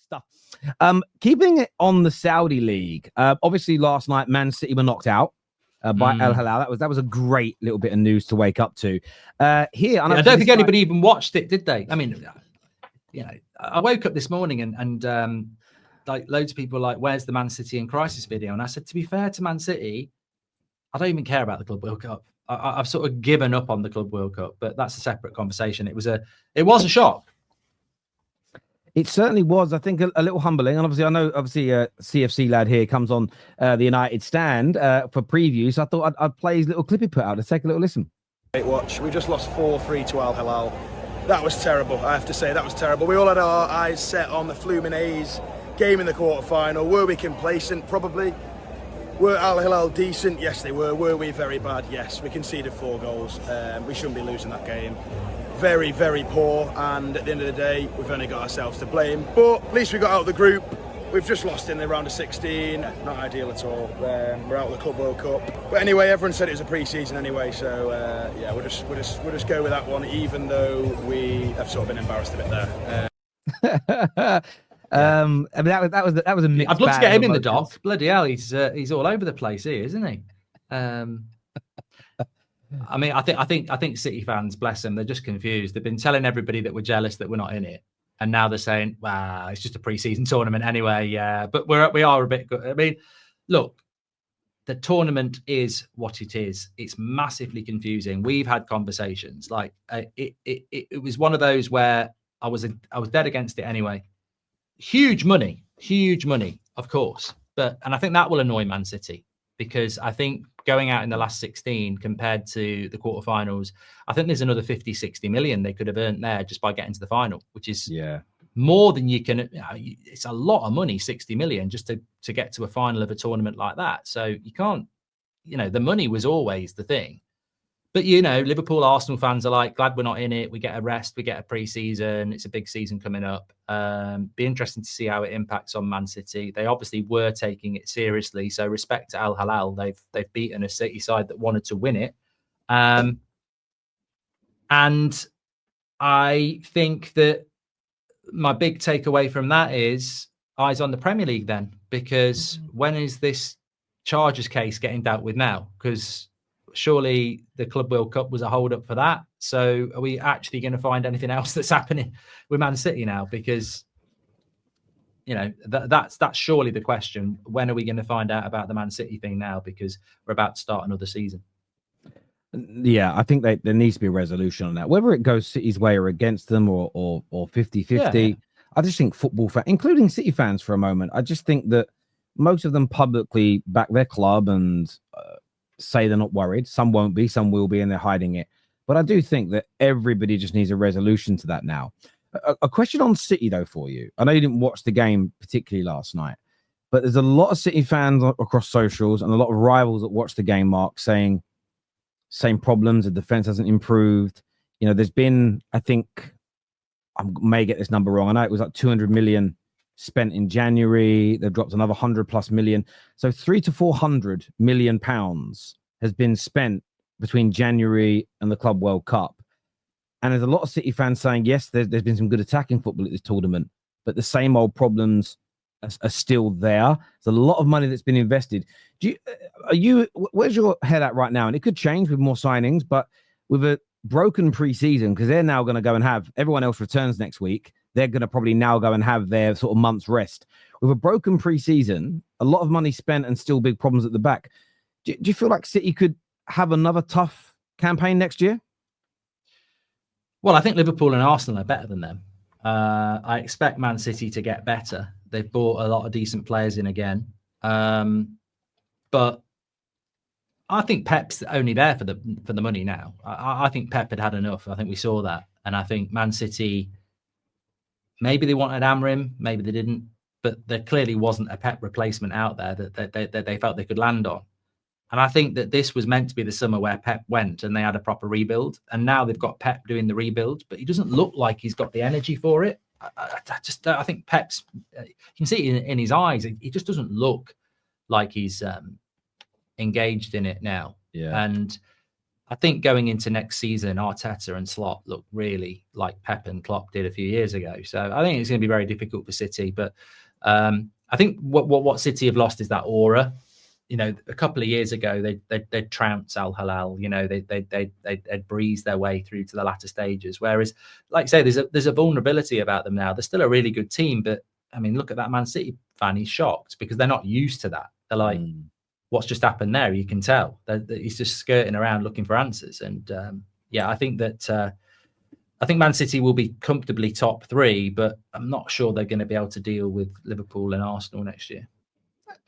stuff. Keeping it on the Saudi League, obviously last night Man City were knocked out by Al Hilal. That was a great little bit of news to wake up to. Here, I don't think anybody even watched it, did they? I mean, you know, I woke up this morning and like loads of people were like, "Where's the Man City in crisis video?" And I said, to be fair to Man City, I don't even care about the Club World Cup. I've sort of given up on the Club World Cup, but that's a separate conversation. It was a shock. It certainly was. I think a little humbling. And obviously, I know, CFC lad here comes on the United stand for preview. So I thought I'd play his little clip he put out. Let's take a little listen. Great watch. We just lost 4-3 to Al Hilal. That was terrible. I have to say, that was terrible. We all had our eyes set on the Fluminense game in the quarter-final. Were we complacent? Probably. Were Al Hilal decent? Yes, they were. Were we very bad? Yes. We conceded 4 goals. We shouldn't be losing that game. Very, very poor, and at the end of the day, we've only got ourselves to blame. But at least we got out of the group. We've just lost in the round of 16. Not ideal at all. We're out of the Club World Cup. But anyway, everyone said it was a pre-season anyway, so yeah, we'll just go with that one, even though we have sort of been embarrassed a bit there. I mean, that was a mixed I'd love to get him in the emotions. dock. Bloody hell, he's all over the place here, isn't he? I mean, I think City fans, bless them, they're just confused. They've been telling everybody that we're jealous that we're not in it, and now they're saying, "Wow, it's just a pre-season tournament anyway." Yeah, but we are a bit good. I mean, look, the tournament is what it is. It's massively confusing. We've had conversations like it was one of those where I was dead against it anyway. Huge money, of course, and I think that will annoy Man City, because I think going out in the last 16 compared to the quarterfinals, I think there's another 50-60 million they could have earned there just by getting to the final, which is more than you can. It's a lot of money, 60 million, just to get to a final of a tournament like that. So you can't, the money was always the thing. But, Liverpool, Arsenal fans are like, glad we're not in it. We get a rest. We get a pre-season. It's a big season coming up. Be interesting to see how it impacts on Man City. They obviously were taking it seriously. So respect to Al Hilal. They've beaten a City side that wanted to win it. And I think that my big takeaway from that is eyes on the Premier League then, because when is this Chargers case getting dealt with now? Because surely the Club World Cup was a hold up for that. So are we actually going to find anything else that's happening with Man City now? Because, that's surely the question. When are we going to find out about the Man City thing now? Because we're about to start another season. Yeah, I think there needs to be a resolution on that. Whether it goes City's way or against them or 50-50, I just think football fans, including City fans for a moment, I just think that most of them publicly back their club and say they're not worried. Some won't be, some will be, and they're hiding it. But I do think that everybody just needs a resolution to that now. A question on City, though, for you. I know you didn't watch the game particularly last night, but there's a lot of City fans across socials and a lot of rivals that watch the game, Mark, saying same problems. The defense hasn't improved. There's been, I think, I may get this number wrong. I know it was like 200 million spent in January. They've dropped another 100+ million. So 300 to 400 million pounds has been spent between January and the Club World Cup. And there's a lot of City fans saying, yes, there's been some good attacking football at this tournament, but the same old problems are still there. There's a lot of money that's been invested. Where's your head at right now? And it could change with more signings, but with a broken pre-season, because they're now going to go and have, everyone else returns next week. They're going to probably now go and have their sort of month's rest. With a broken pre-season, a lot of money spent and still big problems at the back. Do you feel like City could have another tough campaign next year? Well, I think Liverpool and Arsenal are better than them. I expect Man City to get better. They've bought a lot of decent players in again. But I think Pep's only there for the money now. I think Pep had enough. I think we saw that. And I think Man City, maybe they wanted Amrim, maybe they didn't. But there clearly wasn't a Pep replacement out there that they felt they could land on. And I think that this was meant to be the summer where Pep went and they had a proper rebuild. And now they've got Pep doing the rebuild, but he doesn't look like he's got the energy for it. I think Pep's, you can see it in his eyes. He just doesn't look like he's engaged in it now. Yeah. And I think going into next season, Arteta and Slot look really like Pep and Klopp did a few years ago. So I think it's going to be very difficult for City. But I think what City have lost is that aura. A couple of years ago, they'd trounce Al Hilal. They'd breeze their way through to the latter stages. Whereas, like I say, there's a vulnerability about them now. They're still a really good team, but I mean, look at that Man City fan. He's shocked because they're not used to that. They're like, what's just happened there? You can tell that he's just skirting around looking for answers. And I think that I think Man City will be comfortably top 3, but I'm not sure they're going to be able to deal with Liverpool and Arsenal next year.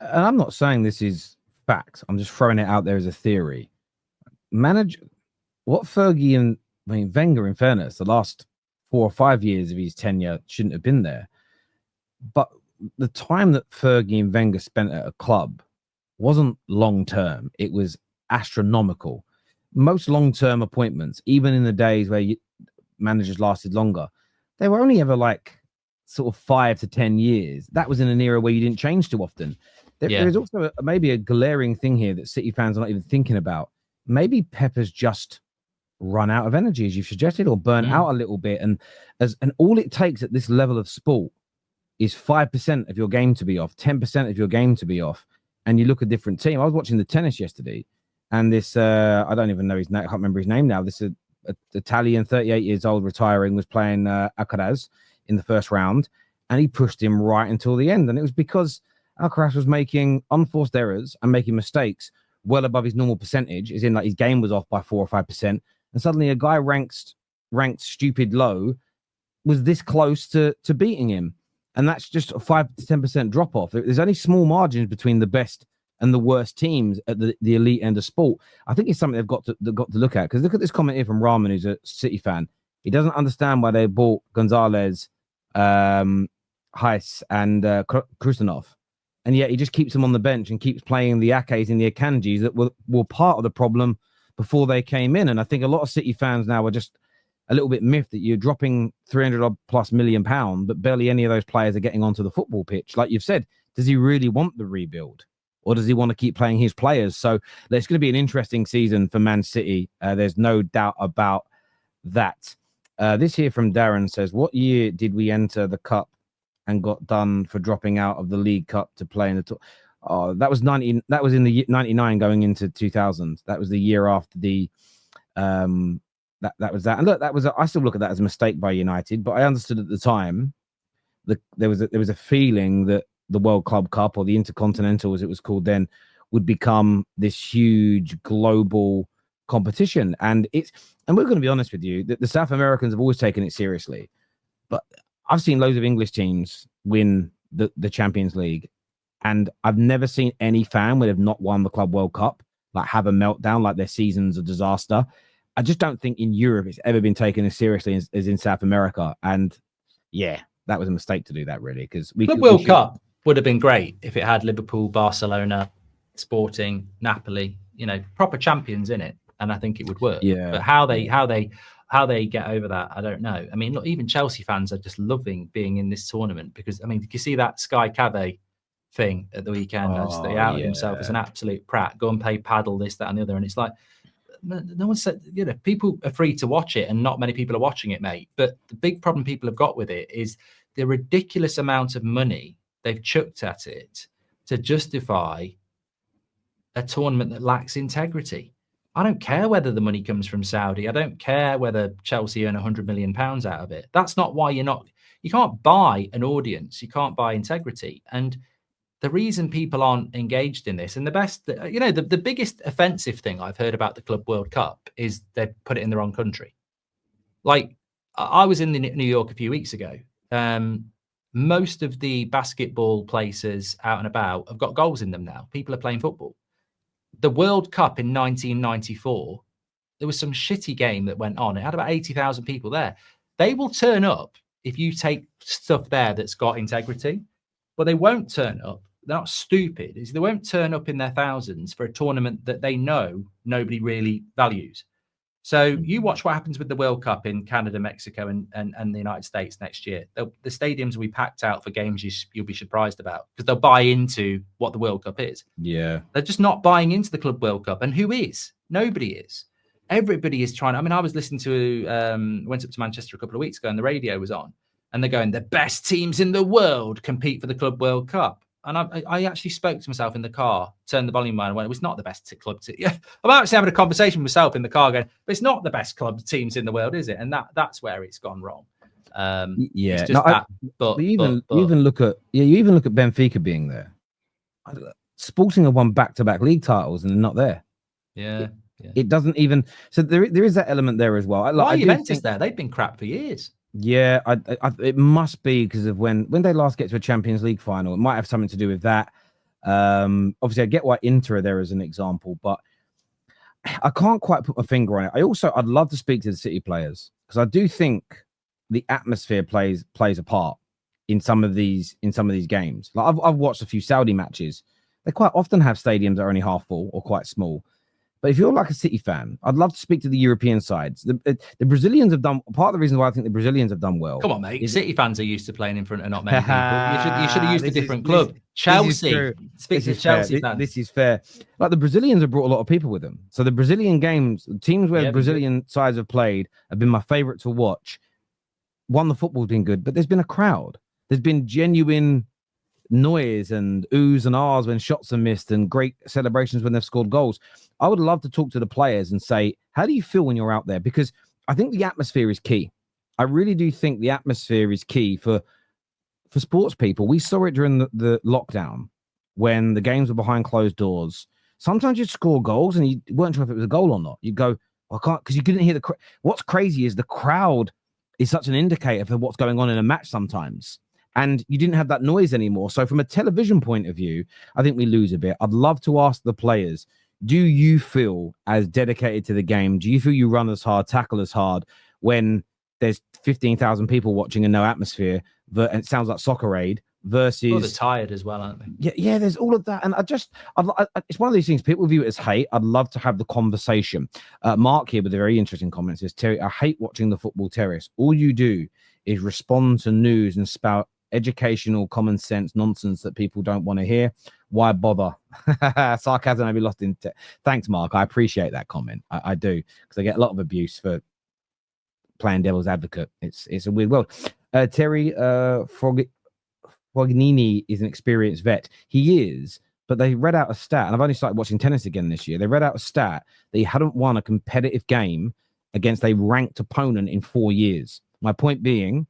And I'm not saying this is fact. I'm just throwing it out there as a theory. What Fergie and Wenger, in fairness, the last 4 or 5 years of his tenure shouldn't have been there. But the time that Fergie and Wenger spent at a club wasn't long term. It was astronomical. Most long-term appointments, even in the days where managers lasted longer, they were only ever like sort of 5 to 10 years. That was in an era where you didn't change too often. There's also maybe a glaring thing here that City fans are not even thinking about. Maybe Pep has just run out of energy, as you've suggested, or burnt out a little bit. And all it takes at this level of sport is 5% of your game to be off, 10% of your game to be off. And you look at a different team. I was watching the tennis yesterday, and this, I don't even know his name. I can't remember his name now. This Italian, 38 years old, retiring, was playing Alcaraz in the first round, and he pushed him right until the end. And it was because Alcaraz was making unforced errors and making mistakes well above his normal percentage, as in like his game was off by 4 or 5%. And suddenly a guy ranked stupid low was this close to beating him. And that's just a 5 to 10% drop off. There's only small margins between the best and the worst teams at the elite end of sport. I think it's something they've got to look at. Because look at this comment here from Rahman, who's a City fan. He doesn't understand why they bought Gonzalez, Heiss, and Krustanov. And yet he just keeps them on the bench and keeps playing the Akes and the Akanjis that were part of the problem before they came in. And I think a lot of City fans now are just a little bit miffed that you're dropping 300+ million pounds, but barely any of those players are getting onto the football pitch. Like you've said, does he really want the rebuild, or does he want to keep playing his players? So there's going to be an interesting season for Man City. There's no doubt about that. This here from Darren says, what year did we enter the cup and got done for dropping out of the League Cup to play in the tour? Oh, that was 90. That was in the 99 going into 2000. That was the year after the that was that. And look, I still look at that as a mistake by United, but I understood at the time there was a feeling that the World Club Cup, or the Intercontinental as it was called then, would become this huge global competition. And we're going to be honest with you, the South Americans have always taken it seriously, but I've seen loads of English teams win the Champions League, and I've never seen any fan where they've not won the Club World Cup like have a meltdown, like their season's a disaster. I just don't think in Europe it's ever been taken as seriously as in South America. And yeah, that was a mistake to do that, really, because the World Cup would have been great if it had Liverpool, Barcelona, Sporting, Napoli, proper champions in it, and I think it would work. Yeah. But how they get over that, I don't know. I mean, look, even Chelsea fans are just loving being in this tournament because, I mean, did you see that Sky Cave thing at the weekend? He outed himself as an absolute prat. Go and play paddle, this, that, and the other. And it's like, no one said, people are free to watch it and not many people are watching it, mate. But the big problem people have got with it is the ridiculous amount of money they've chucked at it to justify a tournament that lacks integrity. I don't care whether the money comes from Saudi. I don't care whether Chelsea earn £100 million out of it. That's not why you can't buy an audience. You can't buy integrity. And the reason people aren't engaged in this, and the biggest offensive thing I've heard about the Club World Cup is they put it in the wrong country. Like, I was in New York a few weeks ago. Most of the basketball places out and about have got goals in them now. People are playing football. The World Cup in 1994, there was some shitty game that went on. It had about 80,000 people there. They will turn up if you take stuff there that's got integrity, but they won't turn up. They're not stupid. They won't turn up in their thousands for a tournament that they know nobody really values. So you watch what happens with the World Cup in Canada, Mexico, and the United States next year. The stadiums will be packed out for games you'll be surprised about because they'll buy into what the World Cup is. Yeah. They're just not buying into the Club World Cup. And who is? Nobody is. everybody is trying. I mean, I was listening to, went up to Manchester a couple of weeks ago and the radio was on and they're going, the best teams in the world compete for the Club World Cup. And I actually spoke to myself in the car, turned the volume on and went, it was not the best club. Yeah, I'm actually having a conversation with myself in the car going, but it's not the best club teams in the world, is it? And that's where it's gone wrong. Yeah, it's just you even look at Benfica being there. Sporting have won back-to-back league titles and they're not there. Yeah. It doesn't even. So there is that element there as well. Why Juventus there? They've been crap for years. Yeah, it must be because of when they last get to a Champions League final. It might have something to do with that. Obviously, I get why Inter are there as an example, but I can't quite put my finger on it. I'd love to speak to the City players because I do think the atmosphere plays a part in some of these games. Like I've watched a few Saudi matches. They quite often have stadiums that are only half full or quite small. But if you're like a City fan, I'd love to speak to the European sides. The Brazilians have done part of the reason why I think the Brazilians have done well. Come on, mate. City fans are used to playing in front of not many people. You should have used a different club. Chelsea. Speak to Chelsea fans. This is fair. Like the Brazilians have brought a lot of people with them. So the Brazilian games, the teams where the Brazilian sides have played have been my favorite to watch. One, the football's been good, but there's been a crowd. There's been genuine noise and oohs and ahs when shots are missed and great celebrations when they've scored goals. I would love to talk to the players and say, how do you feel when you're out there? Because I think the atmosphere is key. I really do think the atmosphere is key for sports people. We saw it during the lockdown when the games were behind closed doors. Sometimes you'd score goals and you weren't sure if it was a goal or not. You'd go, I can't, because you couldn't hear what's crazy is the crowd is such an indicator for what's going on in a match sometimes. And you didn't have that noise anymore. So from a television point of view, I think we lose a bit. I'd love to ask the players, do you feel as dedicated to the game? Do you feel you run as hard, tackle as hard when there's 15,000 people watching and no atmosphere? And it sounds like Soccer Aid versus... Well, they're tired as well, aren't they? Yeah, there's all of that. And it's one of these things, people view it as hate. I'd love to have the conversation. Mark here with a very interesting comment says, Terry, I hate watching the football terrace. All you do is respond to news and spout educational common sense nonsense that people don't want to hear. Why bother? Sarcasm may be lost in thanks, Mark. I appreciate that comment. I do, because I get a lot of abuse for playing devil's advocate. It's a weird world. Terry Fognini is an experienced vet. He is, but they read out a stat, and I've only started watching tennis again this year. They read out a stat that he hadn't won a competitive game against a ranked opponent in 4 years. My point being,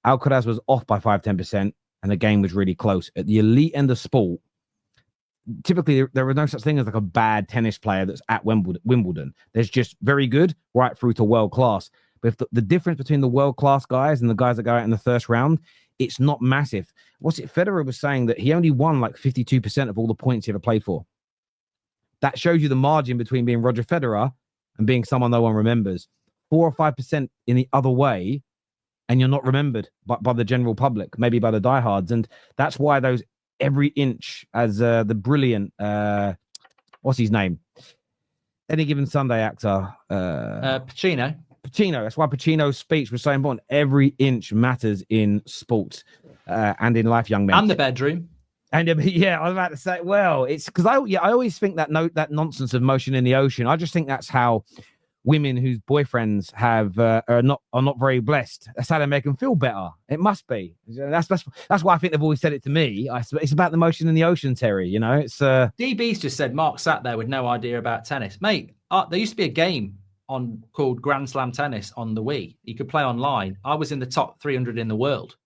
Alcaraz was off by 5-10%, and the game was really close. At the elite end of sport, typically there was no such thing as like a bad tennis player that's at Wimbledon. There's just very good right through to world class. But if the difference between the world class guys and the guys that go out in the first round, it's not massive. Federer was saying that he only won like 52% of all the points he ever played for. That shows you the margin between being Roger Federer and being someone no one remembers. 4 or 5% in the other way, and you're not remembered by the general public, maybe by the diehards. And that's why those every inch, as the brilliant, what's his name? Any Given Sunday actor. Pacino. That's why Pacino's speech was so important. Every inch matters in sports and in life, young men. And the bedroom. And yeah, I was about to say, well, it's because I always think that nonsense of motion in the ocean. I just think that's how women whose boyfriends have are not very blessed. That's how they make them feel better. It must be. That's why I think they've always said it to me. It's about the motion in the ocean, Terry. You know, it's DB's just said Mark sat there with no idea about tennis, mate. There used to be a game called Grand Slam Tennis on the Wii. You could play online. I was in the top 300 in the world